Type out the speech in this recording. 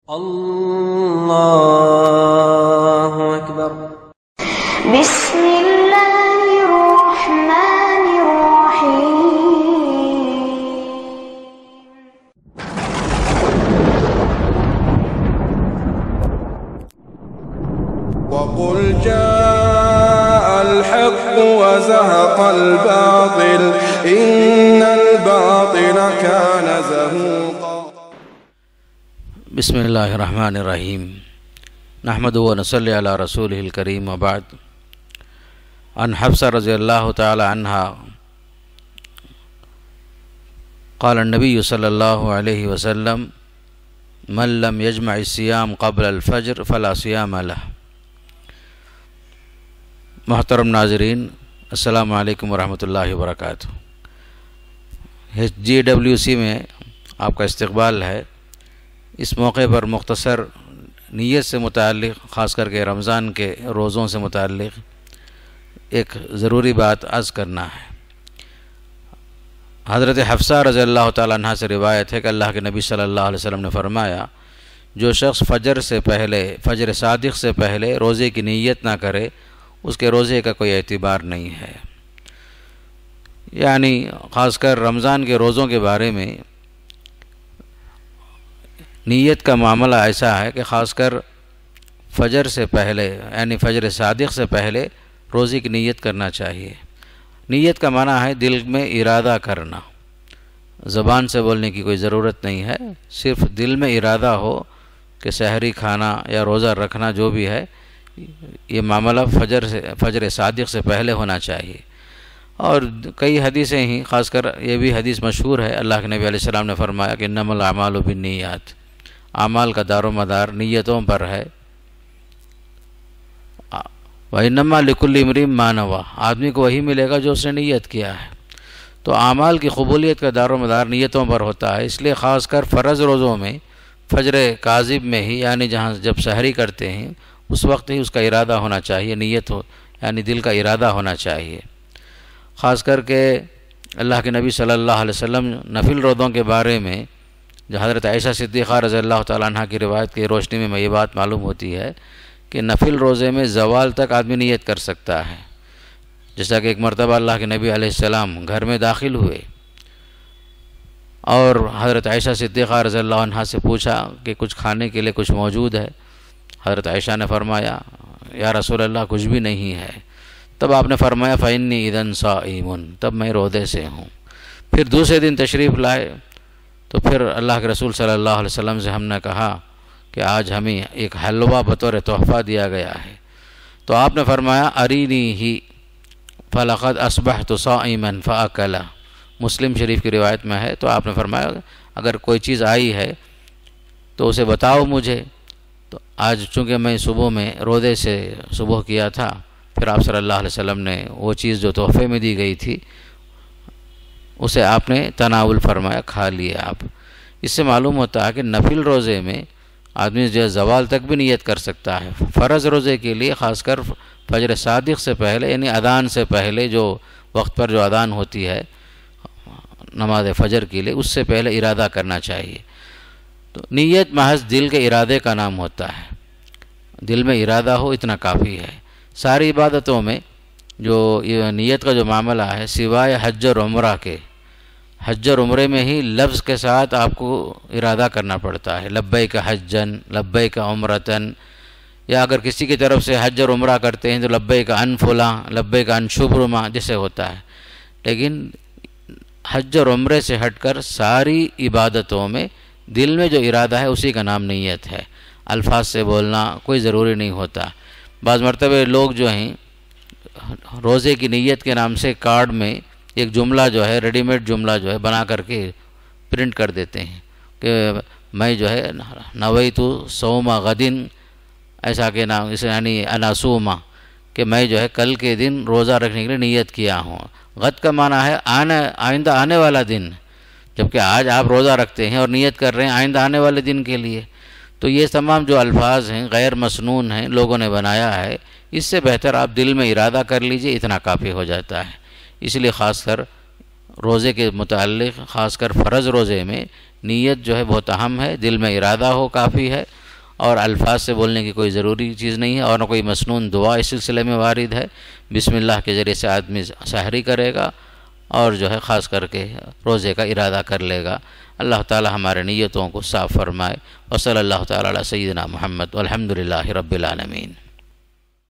اللہ اکبر۔ بسم اللہ الرحمن الرحیم۔ وقل جاء الحق وزهق الباطل إن الباطل كان زهوقا۔ بسم اللہ الرحمن الرحیم، نحمد و نصلی علی رسولہ الکریم، وبعد۔ عن حفصہ رضی اللہ تعالی عنہا قال النبی صلی اللہ علیہ وسلم من لم یجمع الصیام قبل الفجر فلا صیام لہ۔ محترم ناظرین، السلام علیکم ورحمۃ اللہ وبرکاتہ۔ GWC میں آپ کا استقبال ہے۔ اس موقع پر مختصر نیت سے متعلق، خاص کر کے رمضان کے روزوں سے متعلق ایک ضروری بات عرض کرنا ہے۔ حضرت حفصہ رضی اللہ تعالیٰ عنہ سے روایت ہے کہ اللہ کے نبی صلی اللہ علیہ وسلم نے فرمایا، جو شخص فجر صادق سے پہلے روزے کی نیت نہ کرے، اس کے روزے کا کوئی اعتبار نہیں ہے۔ یعنی خاص کر رمضان کے روزوں کے بارے میں نیت کا معاملہ ایسا ہے کہ خاص کر فجر سے پہلے، یعنی فجر صادق سے پہلے روزے کی نیت کرنا چاہیے۔ نیت کا معنی ہے دل میں ارادہ کرنا، زبان سے بولنے کی کوئی ضرورت نہیں ہے، صرف دل میں ارادہ ہو کہ سحری کھانا یا روزہ رکھنا جو بھی ہے، یہ معاملہ فجر صادق سے پہلے ہونا چاہیے۔ اور کئی حدیثیں ہی، خاص کر یہ بھی حدیث مشہور ہے، اللہ کے نبی علیہ السلام نے فرمایا کہ انما الاعمال بالنیات، اعمال کا دار و مدار نیتوں پر ہے۔ وَإِنَّمَا لِكُلِّ امْرِئٍ مَّا نَوَىٰ، آدمی کو وہی ملے گا جو اس نے نیت کیا ہے۔ تو اعمال کی قبولیت کا دار و مدار نیتوں پر ہوتا ہے، اس لیے خاص کر فرض روزوں میں فجر کاذب میں ہی، یعنی جب سحری کرتے ہیں اس وقت ہی اس کا ارادہ ہونا چاہیے، نیت ہو، یعنی دل کا ارادہ ہونا چاہیے۔ خاص کر کے اللہ کے نبی صلی اللہ علیہ وسلم نفل روزوں کے بارے میں، جو حضرت عائشہ صدیقہ رضی اللہ تعالیٰ عنہ کی روایت کی روشنی میں یہ بات معلوم ہوتی ہے کہ نفل روزے میں زوال تک آدمی نیت کر سکتا ہے۔ جیسا کہ ایک مرتبہ اللہ کے نبی علیہ السلام گھر میں داخل ہوئے اور حضرت عائشہ صدیقہ رضی اللہ عنہ سے پوچھا کہ کچھ کھانے کے لیے کچھ موجود ہے؟ حضرت عائشہ نے فرمایا یا رسول اللہ کچھ بھی نہیں ہے۔ تب آپ نے فرمایا فَإِنِّي إِذًا صَائِمٌ، تب میں روزے سے ہوں۔ پھر دوسرے دن تشریف لائے تو پھر اللہ کے رسول صلی اللہ علیہ وسلم سے ہم نے کہا کہ آج ہمیں ایک حلوہ بطور تحفہ دیا گیا ہے۔ تو آپ نے فرمایا ارینیہ فلقد اصبحت صائما فاکلا، مسلم شریف کی روایت میں ہے۔ تو آپ نے فرمایا اگر کوئی چیز آئی ہے تو اسے بتاؤ مجھے۔ تو آج چونکہ میں صبح میں روزے سے صبح کیا تھا، پھر آپ صلی اللہ علیہ وسلم نے وہ چیز جو تحفے میں دی گئی تھی اسے آپ نے تناول فرمایا، کھا لیا آپ۔ اس سے معلوم ہوتا ہے کہ نفل روزے میں آدمی جو زوال تک بھی نیت کر سکتا ہے۔ فرض روزے کے لیے خاص کر فجر صادق سے پہلے، یعنی اذان سے پہلے، جو وقت پر جو اذان ہوتی ہے نماز فجر کے لیے، اس سے پہلے ارادہ کرنا چاہیے۔ تو نیت محض دل کے ارادے کا نام ہوتا ہے، دل میں ارادہ ہو اتنا کافی ہے۔ ساری عبادتوں میں جو یہ نیت کا جو معاملہ ہے، سوائے حج اور عمرہ کے، حج اور عمرے میں ہی لفظ کے ساتھ آپ کو ارادہ کرنا پڑتا ہے، لبیک حجن، لبیک عمرتن، یا اگر کسی کی طرف سے حج اور عمرہ کرتے ہیں تو لبیک عن فلاں، لبیک عن شبرما جیسے ہوتا ہے۔ لیکن حج اور عمرے سے ہٹ کر ساری عبادتوں میں دل میں جو ارادہ ہے اسی کا نام نیت ہے۔ الفاظ سے بولنا کوئی ضروری نہیں ہوتا۔ بعض مرتبہ لوگ جو ہیں روزے کی نیت کے نام سے کارڈ میں ایک جملہ جو ہے، ریڈی میڈ جملہ جو ہے بنا کر کے پرنٹ کر دیتے ہیں کہ میں جو ہے نویت صوم غدن، ایسا کہ نام اسے، یعنی انا صوما، کہ میں جو ہے کل کے دن روزہ رکھنے کے لیے نیت کیا ہوں۔ غد کا معنی ہے آئندہ آنے والا دن، جبکہ آج آپ روزہ رکھتے ہیں اور نیت کر رہے ہیں آئندہ آنے والے دن کے لیے۔ تو یہ تمام جو الفاظ ہیں غیر مسنون ہیں، لوگوں نے بنایا ہے، اس سے بہتر آپ دل میں ارادہ کر لیجئے، اتنا کافی ہو جاتا ہے۔ اس لیے خاص کر روزے کے متعلق خاص کر فرض روزے میں نیت جو ہے بہت اہم ہے، دل میں ارادہ ہو کافی ہے، اور الفاظ سے بولنے کی کوئی ضروری چیز نہیں ہے، اور نہ کوئی مسنون دعا اس سلسلے میں وارد ہے۔ بسم اللہ کے ذریعے سے آدمی سحری کرے گا اور جو ہے خاص کر کے روزے کا ارادہ کر لے گا۔ اللہ تعالی ہمارے نیتوں کو صاف فرمائے۔ وصلی اللہ تعالی علی سیدنا محمد والحمد للہ رب العالمین۔